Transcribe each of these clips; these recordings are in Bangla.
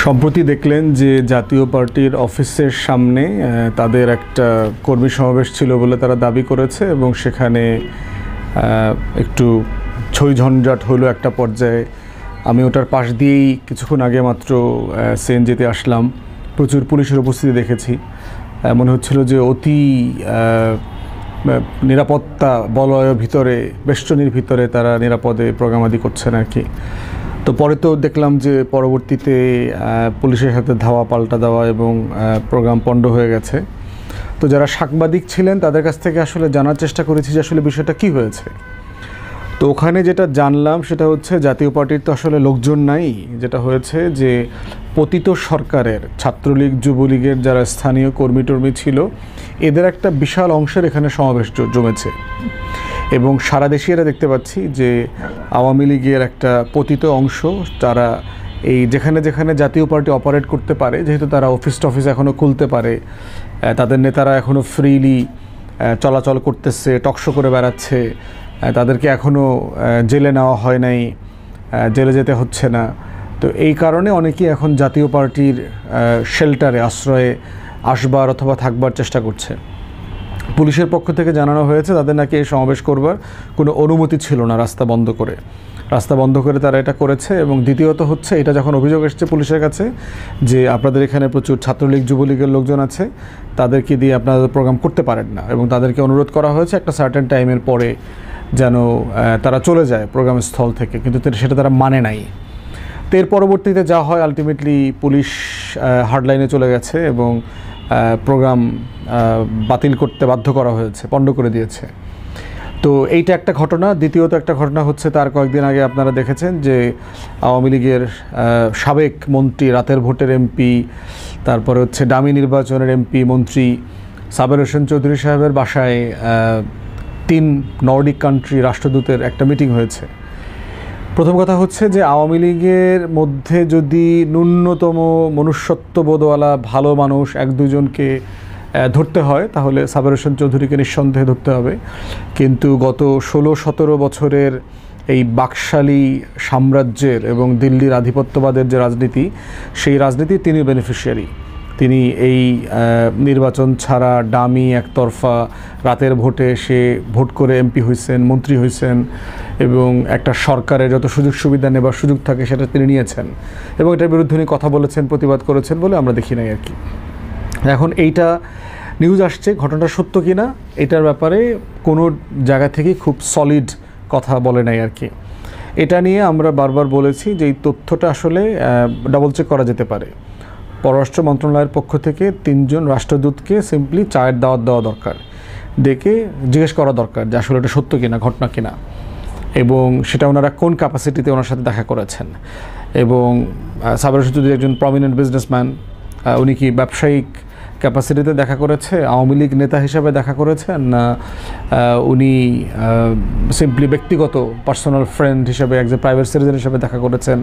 সম্প্রতি দেখলেন যে জাতীয় পার্টির অফিসের সামনে তাদের একটা কর্মী সমাবেশ ছিল বলে তারা দাবি করেছে এবং সেখানে একটু ঝঞ্ঝাট হলো একটা পর্যায়ে। আমি ওটার পাশ দিয়েই কিছুক্ষণ আগে মাত্র সিএনজিতে আসলাম, প্রচুর পুলিশের উপস্থিতি দেখেছি। মনে হচ্ছিল যে অতি নিরাপত্তা বলয়ের ভিতরে, বেষ্টনীর ভিতরে তারা নিরাপদে প্রোগ্রামাদি করছেন আর কি। তো পরে তো দেখলাম যে পরবর্তীতে পুলিশের সাথে ধাওয়া পাল্টা দেওয়া এবং প্রোগ্রাম পণ্ড হয়ে গেছে। তো যারা সাংবাদিক ছিলেন তাদের কাছ থেকে আসলে জানার চেষ্টা করেছি যে আসলে বিষয়টা কী হয়েছে। তো ওখানে যেটা জানলাম সেটা হচ্ছে জাতীয় পার্টির তো আসলে লোকজন নাই। যেটা হয়েছে যে পতিত সরকারের ছাত্রলীগ যুবলীগের যারা স্থানীয় কর্মী টর্মী ছিল এদের একটা বিশাল অংশের এখানে সমাবেশ জমেছে এবং সারা দেশে এরা দেখতে পাচ্ছি যে আওয়ামী লীগের একটা পতিত অংশ, তারা এই যেখানে যেখানে জাতীয় পার্টি অপারেট করতে পারে, যেহেতু তারা অফিস টফিস এখনও খুলতে পারে, তাদের নেতারা এখনও ফ্রিলি চলাচল করতেছে, টকশো করে বেড়াচ্ছে, তাদেরকে এখনও জেলে নেওয়া হয় নাই, জেলে যেতে হচ্ছে না। তো এই কারণে অনেকেই এখন জাতীয় পার্টির শেল্টারে, আশ্রয়ে আসবার অথবা থাকবার চেষ্টা করছে। পুলিশের পক্ষ থেকে জানানো হয়েছে তাদের নাকি এই সমাবেশ করবার কোনো অনুমতি ছিল না, রাস্তা বন্ধ করে তারা এটা করেছে। এবং দ্বিতীয়ত হচ্ছে, এটা যখন অভিযোগ এসেছে পুলিশের কাছে যে আপনাদের এখানে প্রচুর ছাত্রলীগ যুবলীগের লোকজন আছে, তাদেরকে দিয়ে আপনারা প্রোগ্রাম করতে পারেন না এবং তাদেরকে অনুরোধ করা হয়েছে একটা সার্টেন টাইমের পরে যেন তারা চলে যায় প্রোগ্রাম স্থল থেকে, কিন্তু সেটা তারা মানে নাই। তো এর পরবর্তীতে যা হয়, আলটিমেটলি পুলিশ হার্ডলাইনে চলে গেছে এবং প্রোগ্রাম বাতিল করতে বাধ্য করা হয়েছে, পণ্ড করে দিয়েছে। তো এইটা একটা ঘটনা। দ্বিতীয়ত একটা ঘটনা হচ্ছে, তার কয়েকদিন আগে আপনারা দেখেছেন যে আওয়ামী লীগের সাবেক মন্ত্রী, রাতের ভোটের এমপি, তারপরে হচ্ছে ডামি নির্বাচনের এমপি মন্ত্রী সাবের হোসেন চৌধুরী সাহেবের বাসায় 3 নর্ডিক কান্ট্রি রাষ্ট্রদূতের একটা মিটিং হয়েছে। প্রথম কথা হচ্ছে যে আওয়ামী লীগের মধ্যে যদি ন্যূনতম মনুষ্যত্ববোধওয়ালা ভালো মানুষ 1-2 জনকে ধরতে হয় তাহলে সাবের হোসেন চৌধুরীকে নিঃসন্দেহে ধরতে হবে। কিন্তু গত 16-17 বছরের এই বাকশালী সাম্রাজ্যের এবং দিল্লির আধিপত্যবাদের যে রাজনীতি, সেই রাজনীতির তিনি বেনিফিশিয়ারি। তিনি এই নির্বাচন ছাড়া ডামি একতরফা রাতের ভোটে সে ভোট করে এমপি হয়েছেন, মন্ত্রী হয়েছেন এবং একটা সরকারের যত সুযোগ সুবিধা নেবার সুযোগ থাকে সেটা তিনি নিয়েছেন এবং এটার বিরুদ্ধে উনি কথা বলেছেন, প্রতিবাদ করেছেন বলে আমরা দেখি নাই আর কি। এখন এইটা নিউজ আসছে, ঘটনাটা সত্য কি না এটার ব্যাপারে কোনো জায়গা থেকে খুব সলিড কথা বলে নাই আর কি। এটা নিয়ে আমরা বারবার বলেছি যে এই তথ্যটা আসলে ডাবল চেক করা যেতে পারে। পররাষ্ট্র মন্ত্রণালয়ের পক্ষ থেকে 3 জন রাষ্ট্রদূতকে সিম্পলি চায়ের দাওয়াত দেওয়া দরকার, ডেকে জিজ্ঞেস করা দরকার যে আসলে এটা সত্য কিনা, ঘটনা কিনা, এবং সেটা ওনারা কোন ক্যাপাসিটিতে ওনার সাথে দেখা করেছেন। এবং সাবের হোসেন চৌধুরী একজন প্রমিনেন্ট বিজনেসম্যান, উনি কি ব্যবসায়িক ক্যাপাসিটিতে দেখা করেছে, আওয়ামী লীগ নেতা হিসাবে দেখা করেছেন, না উনি সিম্পলি ব্যক্তিগত পার্সোনাল ফ্রেন্ড হিসাবে, একজন প্রাইভেট সিটিজেন হিসাবে দেখা করেছেন,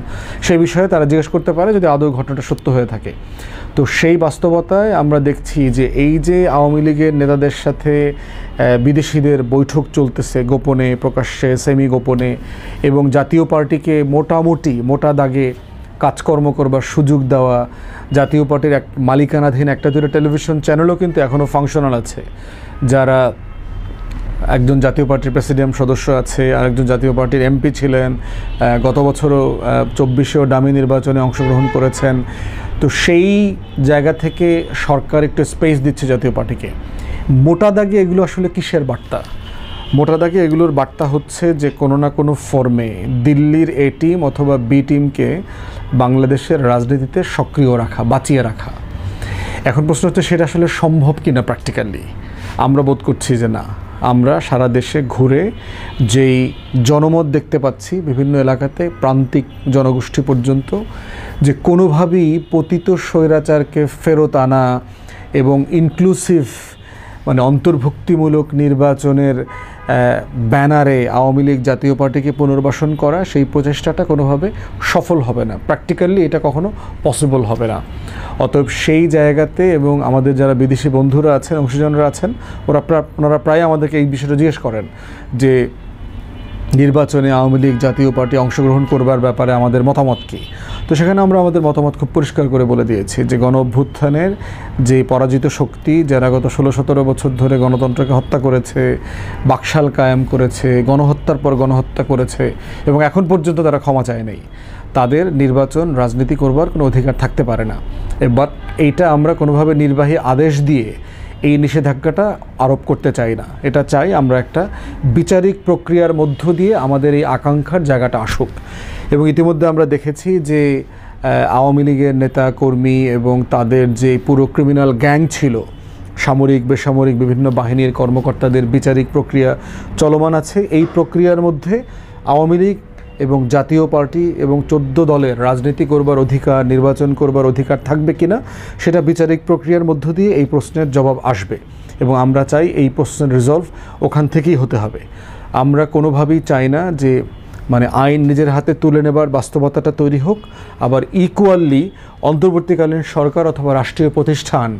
সেই বিষয়ে তারা জিজ্ঞেস করতে পারে যদি আদৌ ঘটনাটা সত্য হয়ে থাকে। তো সেই বাস্তবতায় আমরা দেখছি যে এই যে আওয়ামী লীগের নেতাদের সাথে বিদেশিদের বৈঠক চলতেছে গোপনে, প্রকাশ্যে, সেমি গোপনে, এবং জাতীয় পার্টিকে মোটা দাগে কাজকর্ম করবার সুযোগ দেওয়া, জাতীয় পার্টির এক মালিকানাধীন 1-2 টেলিভিশন চ্যানেলও কিন্তু এখনও ফাংশনাল আছে, যারা একজন জাতীয় পার্টির প্রেসিডিয়াম সদস্য আছে, আরেকজন জাতীয় পার্টির এমপি ছিলেন, গত বছরও 24-এও ডামি নির্বাচনে অংশগ্রহণ করেছেন। তো সেই জায়গা থেকে সরকার একটু স্পেস দিচ্ছে জাতীয় পার্টিকে। মোটা দাগে এগুলো আসলে কিসের বার্তা? মোটা দাগে এগুলোর বার্তা হচ্ছে যে কোনো না কোনো ফর্মে দিল্লির এ টিম অথবা বি টিমকে বাংলাদেশের রাজনীতিতে সক্রিয় রাখা, বাঁচিয়ে রাখা। এখন প্রশ্ন হচ্ছে সেটা আসলে সম্ভব কিনা প্র্যাকটিক্যালি। আমরা বোধ করছি যে না। আমরা সারা দেশে ঘুরে যেই জনমত দেখতে পাচ্ছি বিভিন্ন এলাকাতে, প্রান্তিক জনগোষ্ঠী পর্যন্ত, যে কোনোভাবেই পতিত স্বৈরাচারকে ফেরত আনা এবং ইনক্লুসিভ মানে অন্তর্ভুক্তিমূলক নির্বাচনের ব্যানারে আওয়ামী লীগ জাতীয় পার্টিকে পুনর্বাসন করা, সেই প্রচেষ্টাটা কোনোভাবে সফল হবে না। প্র্যাকটিক্যালি এটা কখনো পসিবল হবে না। অতএব সেই জায়গাতে এবং আমাদের যারা বিদেশি বন্ধুরা আছেন, অংশীজনরা আছেন, ওনারা প্রায় আমাদেরকে এই বিষয়টা জিজ্ঞেস করেন যে নির্বাচনে আওয়ামী লীগ জাতীয় পার্টি অংশগ্রহণ করবার ব্যাপারে আমাদের মতামত কী। তো সেখানে আমরা আমাদের মতামত খুব পরিষ্কার করে বলে দিয়েছি যে গণ অভ্যুত্থানের যে পরাজিত শক্তি, যারা গত 16-17 বছর ধরে গণতন্ত্রকে হত্যা করেছে, বাকশাল কায়েম করেছে, গণহত্যার পর গণহত্যা করেছে এবং এখন পর্যন্ত তারা ক্ষমা চায় নাই, তাদের নির্বাচন রাজনীতি করবার কোনো অধিকার থাকতে পারে না। বাট এইটা আমরা কোনোভাবে নির্বাহী আদেশ দিয়ে এই নিষেধাজ্ঞাটা আরোপ করতে চাই না। এটা চাই আমরা একটা বিচারিক প্রক্রিয়ার মধ্য দিয়ে আমাদের এই আকাঙ্ক্ষার জায়গাটা আসুক। এবং ইতিমধ্যে আমরা দেখেছি যে আওয়ামী লীগের নেতা কর্মী এবং তাদের যে পুরো ক্রিমিনাল গ্যাং ছিল, সামরিক বেসামরিক বিভিন্ন বাহিনীর কর্মকর্তাদের বিচারিক প্রক্রিয়া চলমান আছে। এই প্রক্রিয়ার মধ্যে আওয়ামী লীগ এবং জাতীয় পার্টি এবং 14 দলের রাজনীতি করবার অধিকার, নির্বাচন করবার অধিকার থাকবে কিনা, সেটা বিচারিক প্রক্রিয়ার মধ্য দিয়ে এই প্রশ্নের জবাব আসবে। এবং আমরা চাই এই প্রশ্নের রিজলভ ওখান থেকেই হতে হবে। আমরা কোনোভাবেই চাই না যে মানে আইন নিজের হাতে তুলে নেবার বাস্তবতাটা তৈরি হোক, আবার ইকুয়ালি অন্তর্বর্তীকালীন সরকার অথবা রাষ্ট্রীয় প্রতিষ্ঠান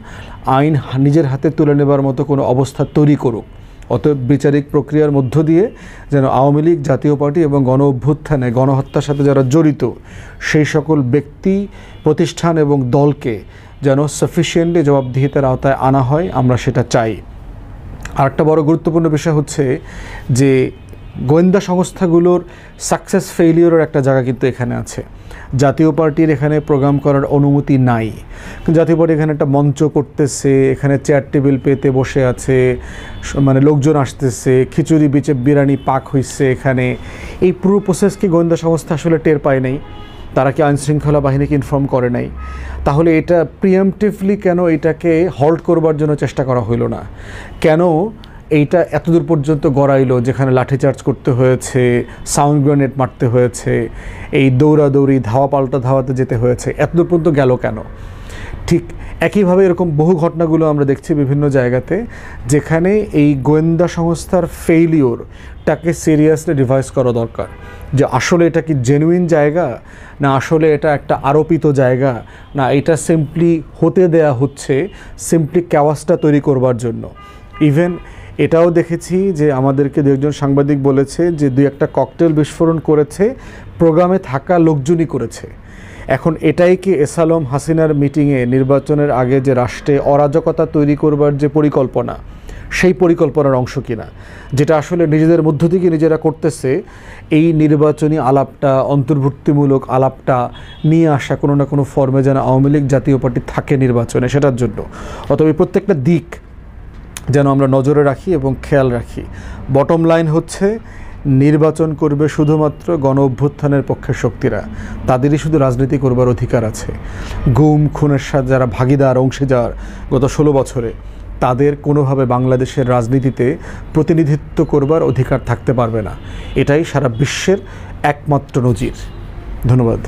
আইন নিজের হাতে তুলে নেবার মতো কোনো অবস্থা তৈরি করুক। অতএব বিচারিক প্রক্রিয়ার মধ্য দিয়ে যেন আওয়ামী লীগ, জাতীয় পার্টি এবং গণ অভ্যুত্থানে গণহত্যার সাথে যারা জড়িত সেই সকল ব্যক্তি, প্রতিষ্ঠান এবং দলকে যেন সাফিসিয়েন্টলি জবাবদিহিতার আওতায় আনা হয়, আমরা সেটা চাই। আরেকটা বড় গুরুত্বপূর্ণ বিষয় হচ্ছে যে গোয়েন্দা সংস্থাগুলোর সাকসেস ফেইলিওরের একটা জায়গা কিন্তু এখানে আছে। জাতীয় পার্টির এখানে প্রোগ্রাম করার অনুমতি নাই। জাতীয় পার্টি এখানে একটা মঞ্চ করতেছে, এখানে চেয়ার টেবিল পেতে বসে আছে, মানে লোকজন আসতেছে, খিচুড়ি বিচে বিরিয়ানি পাক হইছে এখানে। এই পুরো প্রসেস কি গোয়েন্দা সংস্থা আসলে টের পায় নাই? তারা কি আইনশৃঙ্খলা বাহিনীকে ইনফর্ম করে নাই? তাহলে এটা প্রিএমটিভলি কেন এটাকে হল্ট করবার জন্য চেষ্টা করা হইল না? কেন এইটা এতদূর পর্যন্ত গড়াইলো, যেখানে লাঠিচার্জ করতে হয়েছে, সাউন্ড গ্রেনেড মারতে হয়েছে, এই দৌড়াদৌড়ি ধাওয়া পাল্টা ধাওয়াতে যেতে হয়েছে, এতদূর পর্যন্ত গেল কেন? ঠিক একইভাবে এরকম বহু ঘটনাগুলো আমরা দেখছি বিভিন্ন জায়গাতে, যেখানে এই গোয়েন্দা সংস্থার ফেইলিওরটাকে সিরিয়াসলি রিভাইজ করা দরকার, যে আসলে এটা কি জেনুইন জায়গা, না আসলে এটা একটা আরোপিত জায়গা, না এটা সিম্পলি হতে দেয়া হচ্ছে সিম্পলি ক্যাওয়াসটা তৈরি করবার জন্য। ইভেন এটাও দেখেছি যে আমাদেরকে দু একজন সাংবাদিক বলেছে যে 2-1টা ককটেল বিস্ফোরণ করেছে, প্রোগ্রামে থাকা লোকজনই করেছে। এখন এটাই কি এসালম হাসিনার মিটিংয়ে নির্বাচনের আগে যে রাষ্ট্রে অরাজকতা তৈরি করবার যে পরিকল্পনা, সেই পরিকল্পনার অংশ কিনা, যেটা আসলে নিজেদের মধ্য থেকে নিজেরা করতেছে? এই নির্বাচনী আলাপটা, অন্তর্ভুক্তিমূলক আলাপটা নিয়ে আসা কোনো না কোনো ফর্মে যেন আওয়ামী লীগ, জাতীয় পার্টি থাকে নির্বাচনে, সেটার জন্য। অতএব প্রত্যেকটা দিক যেন আমরা নজরে রাখি এবং খেয়াল রাখি। বটম লাইন হচ্ছে নির্বাচন করবে শুধুমাত্র গণ অভ্যুত্থানের পক্ষের শক্তিরা, তাদেরই শুধু রাজনীতি করবার অধিকার আছে। গুম খুনের সাথে যারা ভাগিদার, অংশীদার গত 16 বছরে, তাদের কোনোভাবে বাংলাদেশের রাজনীতিতে প্রতিনিধিত্ব করবার অধিকার থাকতে পারবে না। এটাই সারা বিশ্বের একমাত্র নজির। ধন্যবাদ।